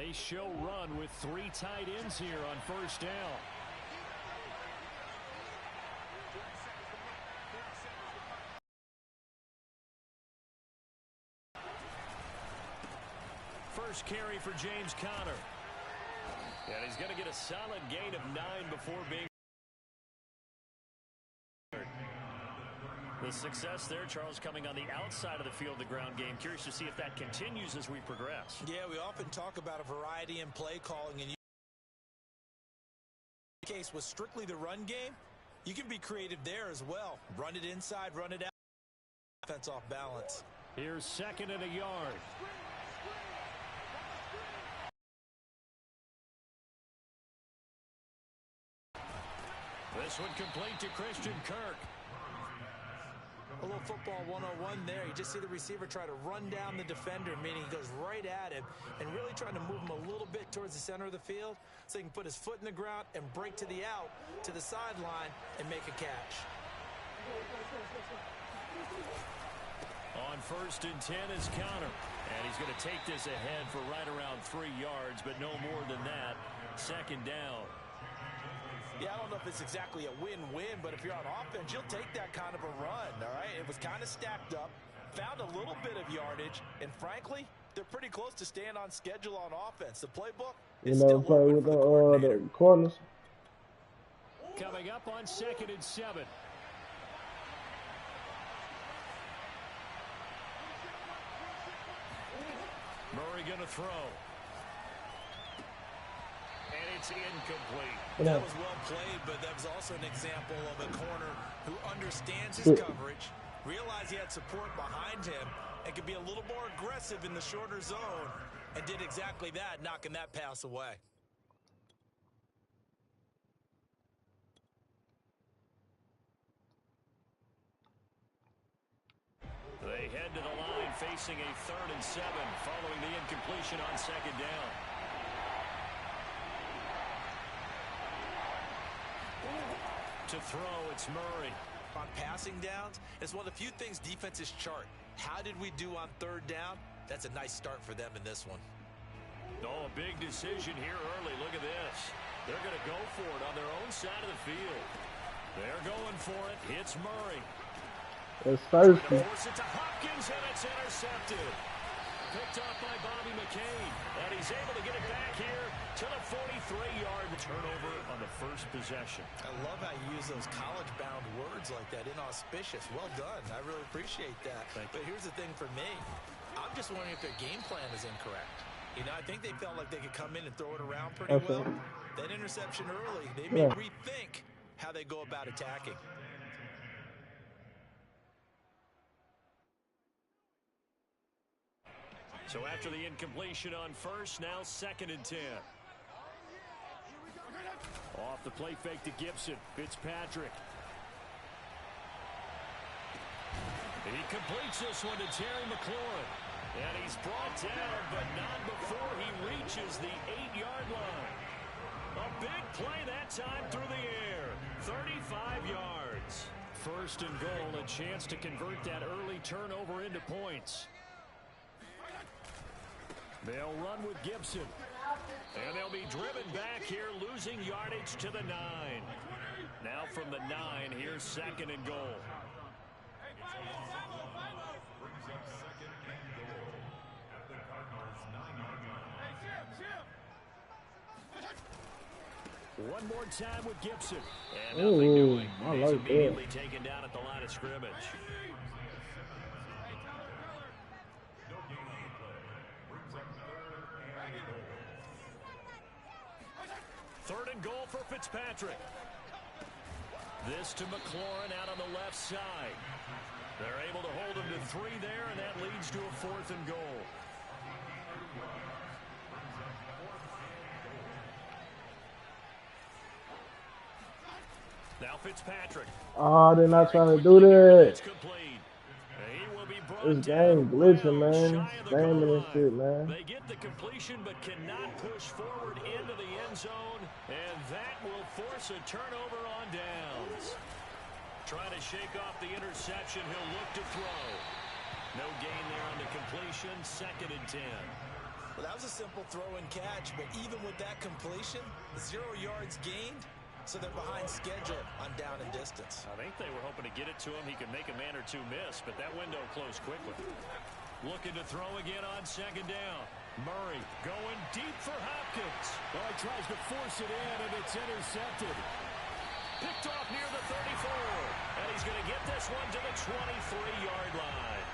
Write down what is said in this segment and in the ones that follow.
They show run with 3 tight ends here on first down. First carry for James Conner. And he's going to get a solid gain of 9 before being. The success there, Charles, coming on the outside of the field, the ground game. Curious to see if that continues as we progress. Yeah, we often talk about a variety in play calling, and in case with strictly the run game, you can be creative there as well. Run it inside, run it out. Offense off balance. Here's 2nd and a yard. This one complete to Christian Kirk. A little football 101 there. You just see the receiver try to run down the defender, meaning he goes right at him and really trying to move him a little bit towards the center of the field so he can put his foot in the ground and break to the out, to the sideline, and make a catch. On 1st and 10 is Conner. And he's going to take this ahead for right around 3 yards, but no more than that. 2nd down. Yeah, I don't know if it's exactly a win-win, but if you're on offense, you'll take that kind of a run, all right? It was kind of stacked up, found a little bit of yardage, and frankly, they're pretty close to staying on schedule on offense. The playbook is still open for the coordinator. The corners. Coming up on 2nd and 7. Murray going to throw. And it's incomplete. That was well played, but that was also an example of a corner who understands his coverage, realized he had support behind him, and could be a little more aggressive in the shorter zone, and did exactly that, knocking that pass away. They head to the line facing a 3rd and 7 following the incompletion on 2nd down. To throw, it's Murray. On passing downs, it's one of the few things defenses chart. How did we do on 3rd down? That's a nice start for them in this one. Oh, a big decision here early. Look at this. They're going to go for it on their own side of the field. They're going for it. It's Murray. It's thirsty. Force it to Hopkins, and it's intercepted. Picked off by Bobby McCain, and he's able to get it back here to the 43-yard turnover on the first possession. I love how you use those college-bound words like that, inauspicious. Well done. I really appreciate that. But here's the thing for me. I'm just wondering if their game plan is incorrect. You know, I think they felt like they could come in and throw it around pretty well. That interception early, they may rethink how they go about attacking. So after the incompletion on 1st, now 2nd and 10. Off the play fake to Gibson. Fitzpatrick. He completes this one to Terry McLaurin. And he's brought down, but not before he reaches the 8-yard line. A big play that time through the air. 35 yards. 1st and goal, a chance to convert that early turnover into points. They'll run with Gibson. And they'll be driven back here, losing yardage to the 9. Now from the 9, here's 2nd and goal. One more time with Gibson. And nothing doing. He's immediately taken down at the line of scrimmage. Third and goal for Fitzpatrick. This to McLaurin out on the left side. They're able to hold him to 3 there, and that leads to a 4th and goal. Now Fitzpatrick. Oh, they're not trying to do that. It's complete. This game glitching, man. Spamming and shit, man. They get the completion but cannot push forward into the end zone, and that will force a turnover on downs. Trying to shake off the interception. He'll look to throw. No gain there on the completion. 2nd and 10. Well, that was a simple throw and catch, but even with that completion, 0 yards gained, so they're behind schedule on down and distance. I think they were hoping to get it to him. He could make a man or two miss, but that window closed quickly. Looking to throw again on second down. Murray going deep for Hopkins. Oh, he tries to force it in, and it's intercepted. Picked off near the 34. And he's going to get this one to the 23-yard line.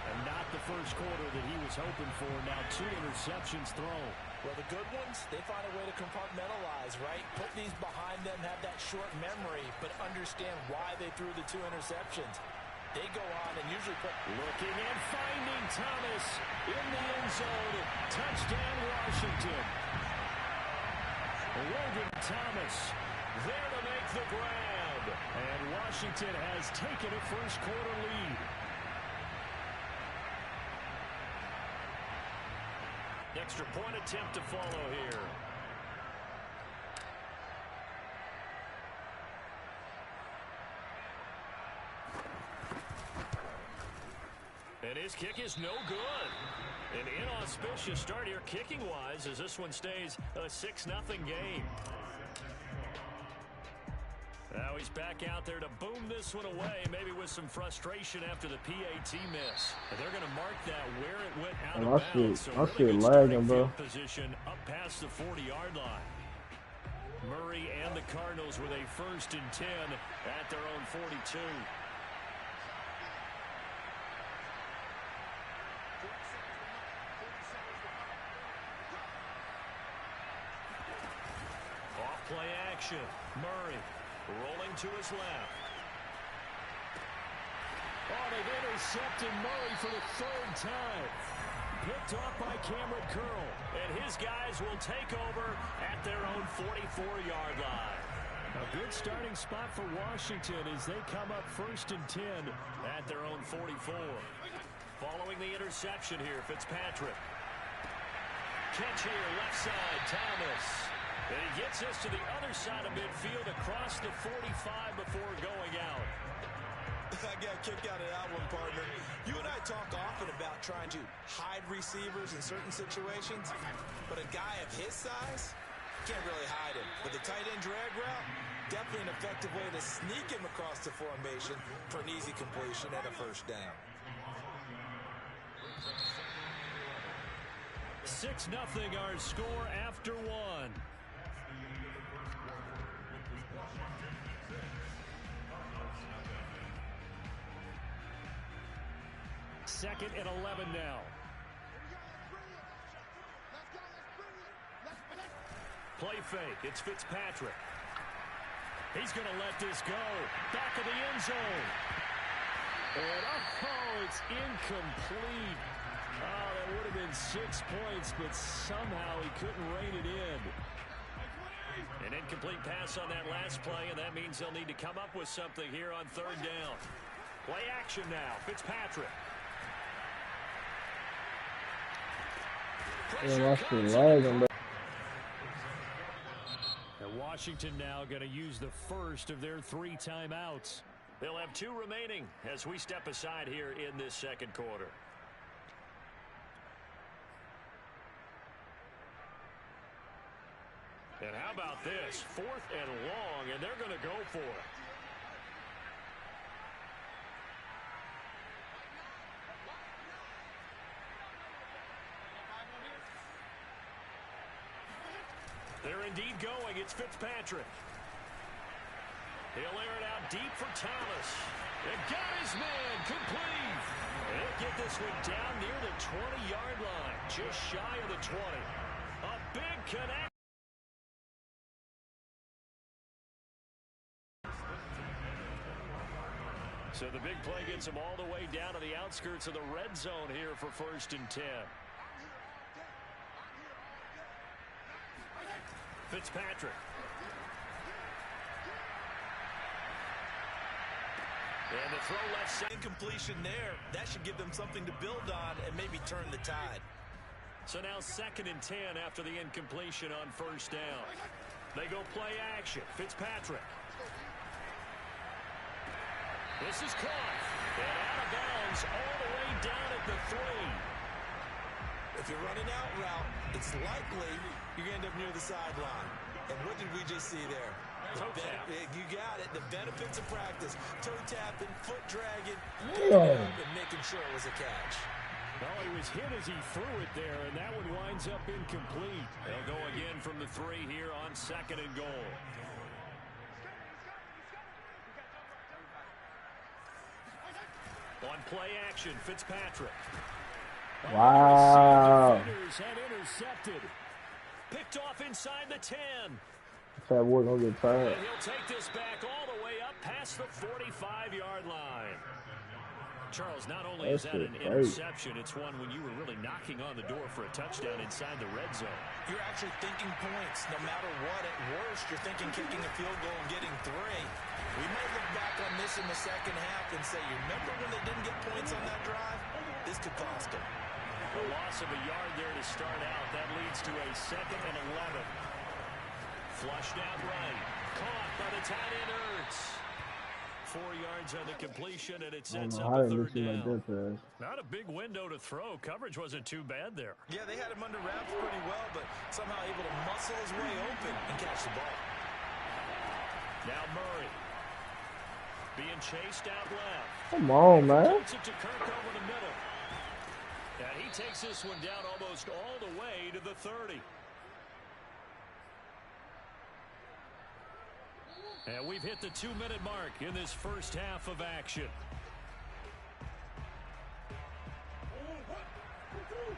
And not the first quarter that he was hoping for. Now 2 interceptions thrown. Well, the good ones, they find a way to compartmentalize, right? Put these behind them, have that short memory, but understand why they threw the 2 interceptions. They go on and usually put... Looking and finding Thomas in the end zone. Touchdown, Washington. Logan Thomas there to make the grab. And Washington has taken a first quarter lead. Extra point attempt to follow here. And his kick is no good. An inauspicious start here kicking-wise as this one stays a 6-0 game. Now he's back out there to boom this one away, maybe with some frustration after the PAT miss. And they're going to mark that where it went out of bounds. So really good starting field position up past the 40-yard line. Murray and the Cardinals with a 1st and 10 at their own 42. Off play action. Murray rolling to his left. Oh, they've intercepted Murray for the 3rd time. Picked off by Cameron Curl. And his guys will take over at their own 44-yard line. A good starting spot for Washington as they come up 1st and 10 at their own 44. Following the interception here, Fitzpatrick. Catch here, left side, Thomas. And he gets us to the other side of midfield across the 45 before going out. I got a kick out of that one, partner. You and I talk often about trying to hide receivers in certain situations, but a guy of his size can't really hide him. With the tight end drag route, definitely an effective way to sneak him across the formation for an easy completion and a 1st down. 6-0 our score after 1. Second and 11 now. Play fake. It's Fitzpatrick. He's going to let this go. Back of the end zone. And it's incomplete. Oh, that would have been 6 points, but somehow he couldn't rein it in. An incomplete pass on that last play, and that means they'll need to come up with something here on 3rd down. Play action now. Fitzpatrick. And Washington now going to use the first of their 3 timeouts. They'll have 2 remaining as we step aside here in this second quarter. And how about this? 4th and long, and they're going to go for it. They're indeed going. It's Fitzpatrick. He'll air it out deep for Thomas. And got his man complete. And he'll get this one down near the 20-yard line. Just shy of the 20. A big connect. So the big play gets him all the way down to the outskirts of the red zone here for 1st and 10. Fitzpatrick. And the throw left side. Incompletion there. That should give them something to build on and maybe turn the tide. So now 2nd and 10 after the incompletion on 1st down. They go play action. Fitzpatrick. This is caught. And out of bounds all the way down at the 3. If you're running out route, it's likely you're going to end up near the sideline. And what did we just see there? You got it. The benefits of practice. Toe tapping, foot dragging, and making sure it was a catch. Well, he was hit as he threw it there, and that one winds up incomplete. They'll go again from the 3 here on 2nd and goal. On play action, Fitzpatrick. Wow. Defenders had intercepted. Picked off inside the 10. That boy gonna get tired. And he'll take this back all the way up past the 45-yard line. Charles, not only is that an interception, it's one when you were really knocking on the door for a touchdown inside the red zone. You're actually thinking points. No matter what, at worst, you're thinking kicking a field goal and getting 3. We might look back on this in the second half and say, you remember when they didn't get points on that drive? This could cost them. A loss of a yard there to start out. That leads to a 2nd and 11. Flushed out right. Caught by the tight end Ertz. 4 yards on the completion, and it sets up a 3rd down. Not a big window to throw. Coverage wasn't too bad there. Yeah, they had him under wraps pretty well, but somehow able to muscle his way open and catch the ball. Now Murray. Being chased out left. Come on, man. Gets it to Kirk over the middle. And he takes this one down almost all the way to the 30. And we've hit the 2-minute mark in this first half of action.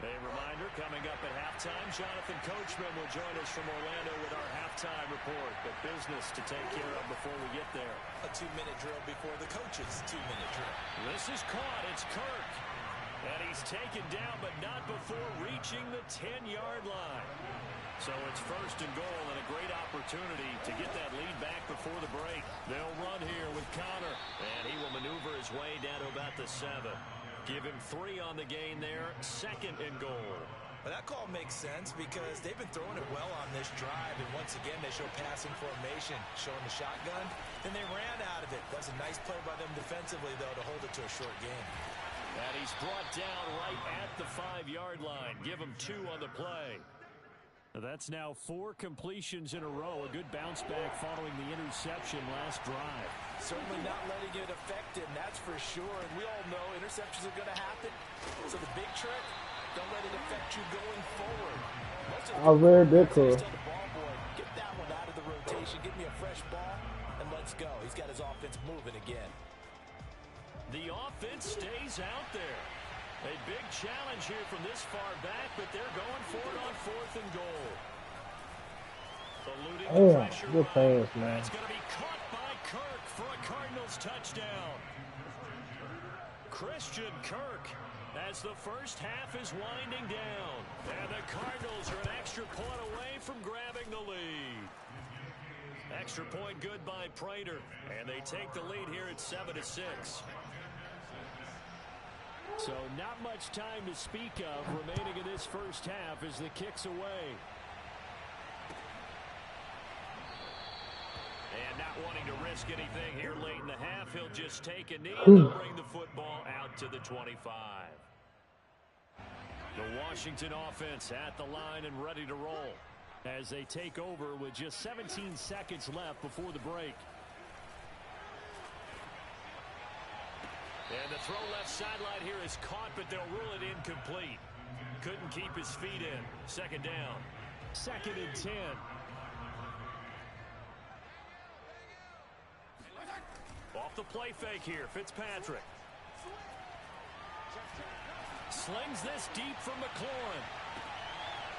A reminder, coming up at halftime, Jonathan Coachman will join us from Orlando with our halftime report. But business to take care of before we get there. A 2-minute drill before the coach's 2-minute drill. This is caught. It's Kirk. And he's taken down, but not before reaching the 10-yard line. So it's 1st and goal and a great opportunity to get that lead back before the break. They'll run here with Connor. And he will maneuver his way down to about the 7. Give him 3 on the gain there. 2nd and goal. Well, that call makes sense because they've been throwing it well on this drive. And once again, they show passing formation, showing the shotgun. Then they ran out of it. That was a nice play by them defensively, though, to hold it to a short game. And he's brought down right at the 5-yard line. Give him 2 on the play. That's now 4 completions in a row. A good bounce back following the interception last drive. Certainly not letting it affect him, that's for sure. And we all know interceptions are going to happen. So the big trick, don't let it affect you going forward. Very difficult. Tell the ball boy, get that one out of the rotation, give me a fresh ball, and let's go. He's got his offense moving again. The offense stays out there. A big challenge here from this far back, but they're going for it on 4th and goal. Eluding the pressure. Good pass, man. That's going to be caught by Kirk for a Cardinals touchdown. Christian Kirk as the first half is winding down. And the Cardinals are an extra point away from grabbing the lead. Extra point good by Prater. And they take the lead here at 7-6. So not much time to speak of remaining in this first half as the kick's away. And not wanting to risk anything here late in the half, he'll just take a knee and they'll bring the football out to the 25. The Washington offense at the line and ready to roll as they take over with just 17 seconds left before the break. And the throw left sideline here is caught, but they'll rule it incomplete. Couldn't keep his feet in. 2nd down. 2nd and 10. Off the play fake here, Fitzpatrick. Slings this deep from McLaurin.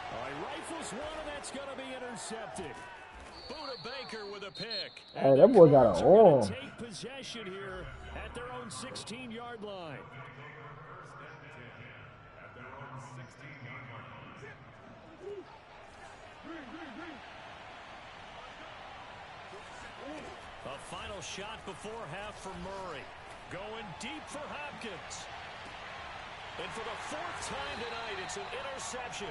He rifles one, and that's going to be intercepted. Buda Baker with a pick. Hey, that boy got an arm. Take possession here at their own 16-yard line. A final shot before half for Murray. Going deep for Hopkins. And for the 4th time tonight, it's an interception.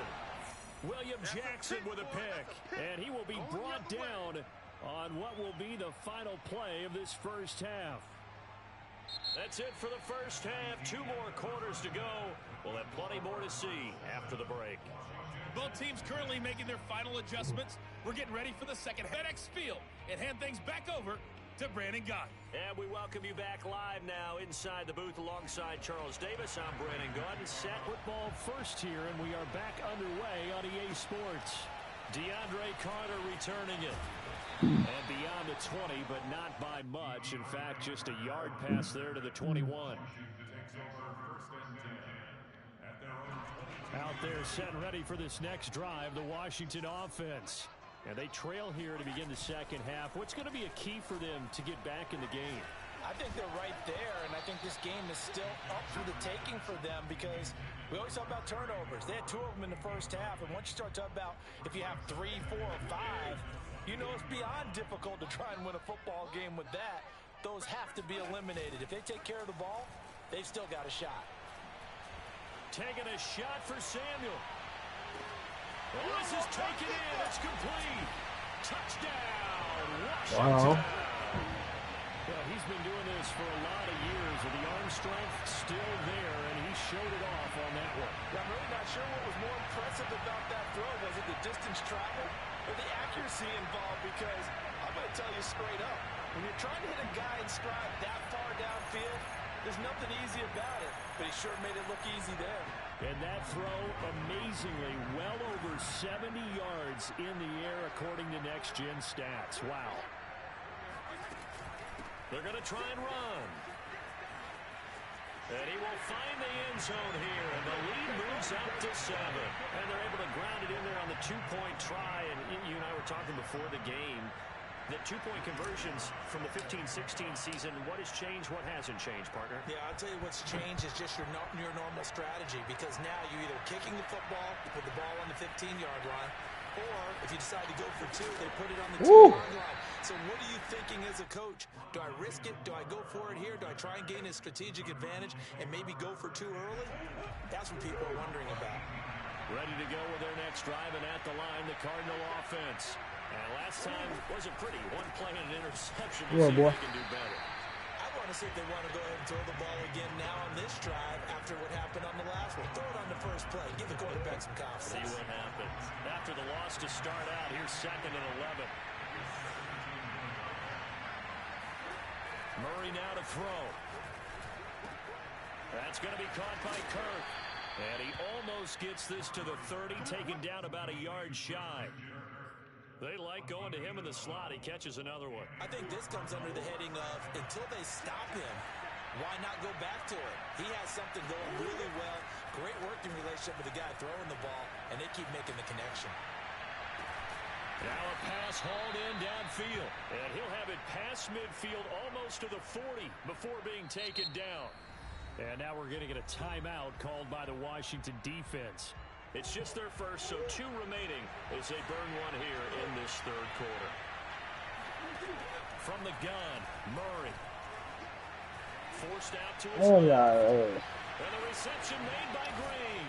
William Jackson with a pick. And he will be brought down on what will be the final play of this first half. That's it for the first half. 2 more quarters to go. We'll have plenty more to see after the break. Both teams currently making their final adjustments. We're getting ready for the second FedEx Field and hand things back over to Brandon Gott. And we welcome you back live now inside the booth alongside Charles Davis. I'm Brandon Gott. Set football first here, and we are back underway on EA Sports. DeAndre Carter returning it. And beyond the 20, but not by much. In fact, just a yard pass there to the 21. Out there set and ready for this next drive, the Washington offense. And they trail here to begin the second half. What's going to be a key for them to get back in the game? I think they're right there, and I think this game is still up for the taking for them because we always talk about turnovers. They had 2 of them in the first half, and once you start talking about if you have 3, 4, or 5, you know it's beyond difficult to try and win a football game with that. Those have to be eliminated. If they take care of the ball, they've still got a shot. Taking a shot for Samuel. Oh, this is taken in. It's complete. Touchdown, Washington. Wow. Well, he's been doing this for a lot of years, and the arm strength still there, and he showed it off on that one. I'm really not sure what was more impressive about that throw. Was it the distance traveled or the accuracy involved? Because I'm going to tell you straight up, when you're trying to hit a guy in stride that far downfield, there's nothing easy about it, but he sure made it look easy there. And that throw, amazingly, well over 70 yards in the air, according to Next Gen Stats. Wow. They're going to try and run. And he will find the end zone here, and the lead moves out to 7. And they're able to ground it in there on the 2-point try. And you and I were talking before the game. The 2-point conversions from the 15-16 season, what has changed, what hasn't changed, partner? Yeah, I'll tell you what's changed is just your normal strategy, because now you're either kicking the football with the ball on the 15-yard line, or if you decide to go for 2, they put it on the 2-yard line. So what are you thinking as a coach? Do I risk it? Do I go for it here? Do I try and gain a strategic advantage and maybe go for 2 early? That's what people are wondering about. Ready to go with their next drive, and at the line, the Cardinal offense. And last time wasn't pretty. 1 play and an interception. We'll see if they can do better. I want to see if they want to go ahead and throw the ball again now on this drive after what happened on the last one. Throw it on the first play. Give the quarterback some confidence. See what happens. After the loss to start out, here's 2nd and 11. Murray now to throw. That's going to be caught by Kirk. And he almost gets this to the 30, taken down about a yard shy. They like going to him in the slot. He catches another one. I think this comes under the heading of, until they stop him, why not go back to it? He has something going really well. Great working relationship with the guy throwing the ball, and they keep making the connection. Now a pass hauled in downfield. And he'll have it past midfield almost to the 40 before being taken down. And now we're going to get a timeout called by the Washington defense. It's just their first, so 2 remaining as they burn 1 here in this 3rd quarter. From the gun, Murray. Forced out to his left. And the reception made by Green.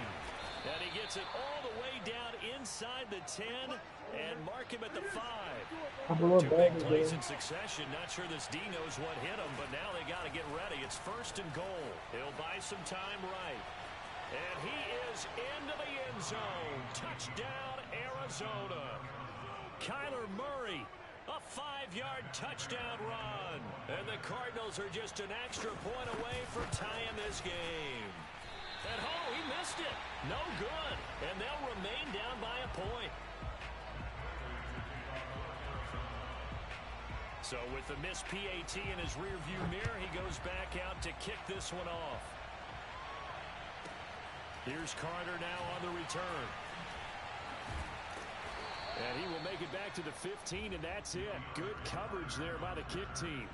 And he gets it all the way down inside the 10 and mark him at the 5. 2 big plays in succession. Not sure this D knows what hit him, but now they got to get ready. It's 1st and goal. He'll buy some time right. And he is into the end zone. Touchdown, Arizona. Kyler Murray, a 5-yard touchdown run. And the Cardinals are just an extra point away from tying this game. And he missed it. No good. And they'll remain down by a point. So with the missed PAT in his rearview mirror, he goes back out to kick this one off. Here's Carter now on the return. And he will make it back to the 15, and that's it. Good coverage there by the kick team.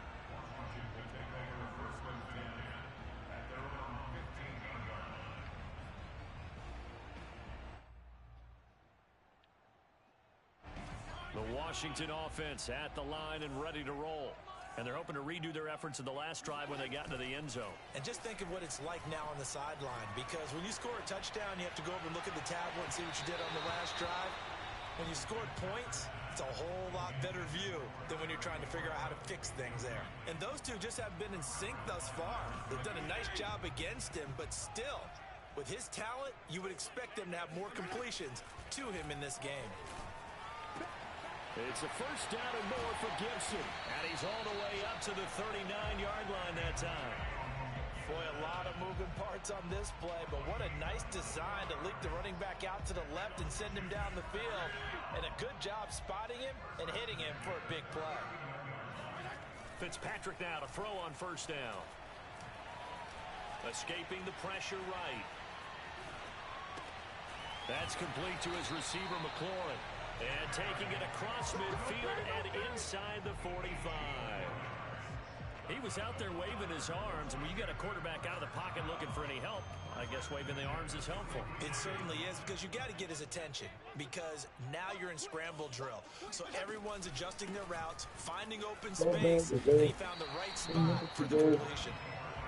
The Washington offense at the line and ready to roll. And they're hoping to redo their efforts in the last drive when they got into the end zone. And just think of what it's like now on the sideline, because when you score a touchdown, you have to go over and look at the tablet and see what you did on the last drive. When you scored points, it's a whole lot better view than when you're trying to figure out how to fix things there. And those two just haven't been in sync thus far. They've done a nice job against him, but still, with his talent, you would expect them to have more completions to him in this game. It's a first down and more for Gibson. And he's all the way up to the 39-yard line that time. Boy, a lot of moving parts on this play, but what a nice design to leak the running back out to the left and send him down the field. And a good job spotting him and hitting him for a big play. Fitzpatrick now to throw on first down. Escaping the pressure right. That's complete to his receiver, McLaurin. And taking it across midfield and inside the 45. He was out there waving his arms, and when you got a quarterback out of the pocket looking for any help, I guess waving the arms is helpful. It certainly is, because you got to get his attention, because now you're in scramble drill. So everyone's adjusting their routes, finding open space, and he found the right spot for the completion.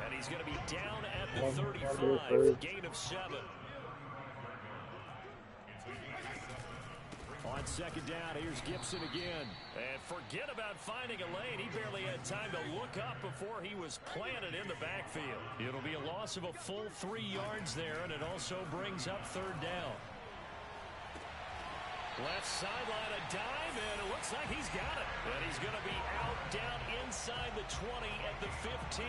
And he's going to be down at the 35, gain of 7. On second down, here's Gibson again. And forget about finding a lane. He barely had time to look up before he was planted in the backfield. It'll be a loss of a full 3 yards there, and it also brings up third down. Left sideline, a dive, and it looks like he's got it. And he's going to be out down inside the 20 at the 15.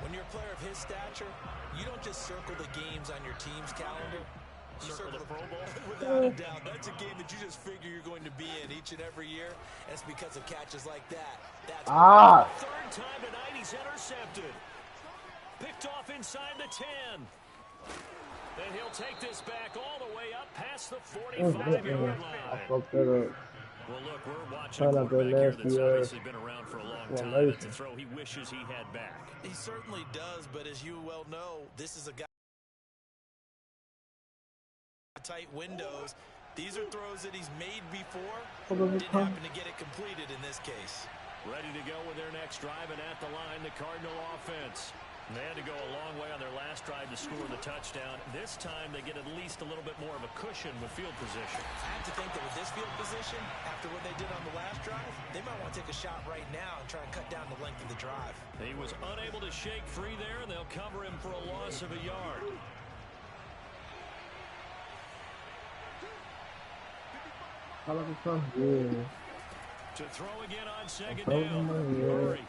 When you're a player of his stature, you don't just circle the games on your team's calendar. Circle the Pro Bowl? Without a doubt. That's a game that you just figure you're going to be in each and every year. And it's because of catches like that. That's third time tonight he's intercepted. Picked off inside the 10. And he'll take this back all the way up past the 45-yard line. Well, look, we're watching a quarterback here that's obviously been around for a long time. It's a throw he wishes he had back. He certainly does, but as you well know, this is a guy tight windows. These are throws that he's made before. Didn't happen to get it completed in this case. Ready to go with their next drive, and at the line, the Cardinal offense. They had to go a long way on their last drive to score the touchdown. This time, they get at least a little bit more of a cushion with field position. I have to think that with this field position, after what they did on the last drive, they might want to take a shot right now and try and cut down the length of the drive. He was unable to shake free there, and they'll cover him for a loss of a yard. To throw again on second down, Murray.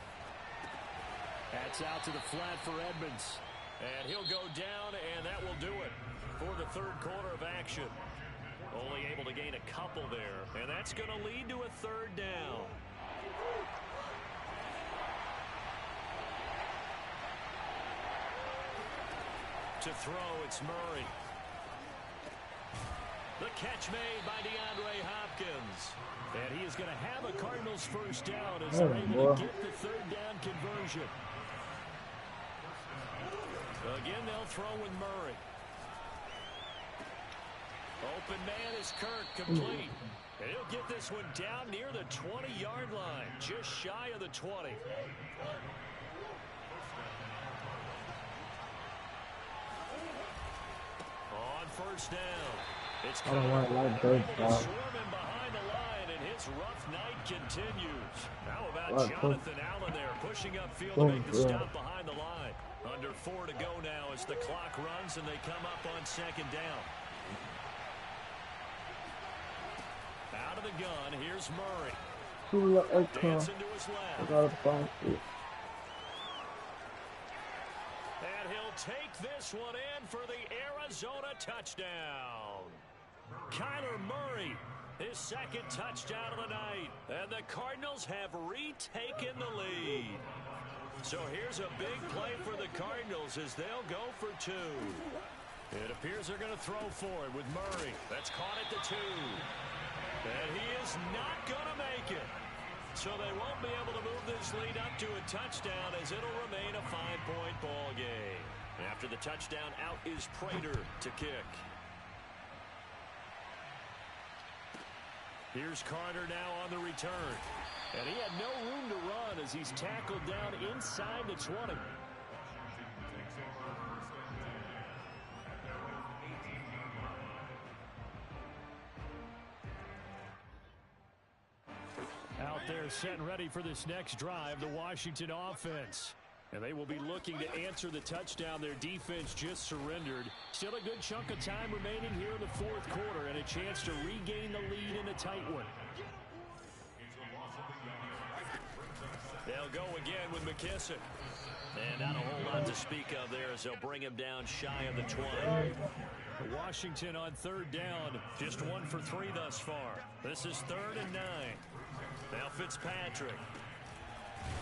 That's out to the flat for Edmonds. And he'll go down, and that will do it for the third quarter of action. Only able to gain a couple there, and that's going to lead to a third down. To throw, it's Murray. The catch made by DeAndre Hopkins. And he is going to have a Cardinals first down as they're able to get the third down conversion. Again, they'll throw with Murray. Open man is Kirk, complete. And he'll get this one down near the 20-yard line, just shy of the 20. On first down. It's I don't want to like those guys. Swarming behind the line, and his rough night continues. How about Jonathan Allen there, pushing upfield to make the stop behind the line. Under 4 to go now as the clock runs, and they come up on second down. Out of the gun, here's Murray. Dancing to his left. And he'll take this one in for the Arizona touchdown. Kyler Murray, his second touchdown of the night. And the Cardinals have retaken the lead. So here's a big play for the Cardinals as they'll go for 2. It appears they're going to throw for it with Murray. That's caught at the 2. And he is not going to make it. So they won't be able to move this lead up to a touchdown as it'll remain a 5-point ball game. After the touchdown, out is Prater to kick. Here's Carter now on the return. And he had no room to run as he's tackled down inside the 20. set and ready for this next drive, the Washington offense. And they will be looking to answer the touchdown their defense just surrendered. Still a good chunk of time remaining here in the fourth quarter and a chance to regain the lead in a tight one. They'll go again with McKissick. And not a whole lot to speak of there as they'll bring him down shy of the 20. Washington on third down, just 1 for 3 thus far. This is 3rd and 9. Now Fitzpatrick.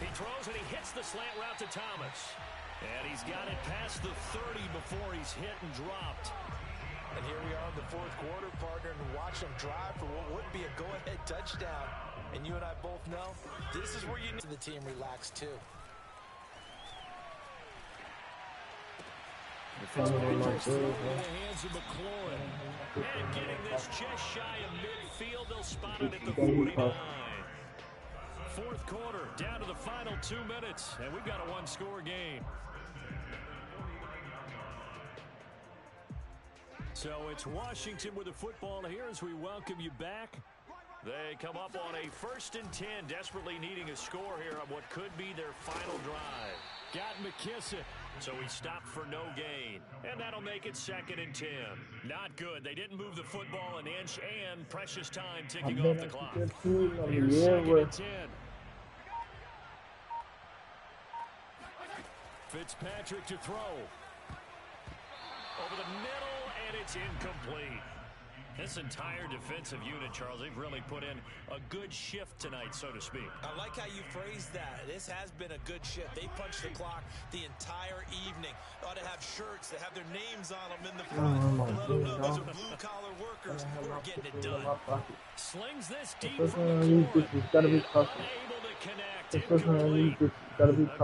He throws and he hits the slant route to Thomas. And he's got it past the 30 before he's hit and dropped. And here we are in the fourth quarter, partner, and watch him drive for what would be a go-ahead touchdown. And you and I both know this is where you need the team relax, too. Fitzpatrick's thrown in the hands of McLaurin. And getting this just shy of midfield, they'll spot it at the 49. Fourth quarter, down to the final 2 minutes, and we've got a one-score game. So it's Washington with the football here as we welcome you back. They come up on a 1st and 10, desperately needing a score here on what could be their final drive. Got McKissick. So he stopped for no gain. And that'll make it 2nd and 10. Not good. They didn't move the football an inch, and precious time ticking off the clock. Here's 2nd and 10. Fitzpatrick to throw. Over the middle, and it's incomplete. This entire defensive unit, Charles, they've really put in a good shift tonight, so to speak. I like how you phrased that. This has been a good shift. They punched the clock the entire evening. They ought to have shirts that have their names on them in the front. Let them know those are blue-collar workers who are getting it done. Slings this deep from the floor. It's gotta be unable to connect. Incomplete.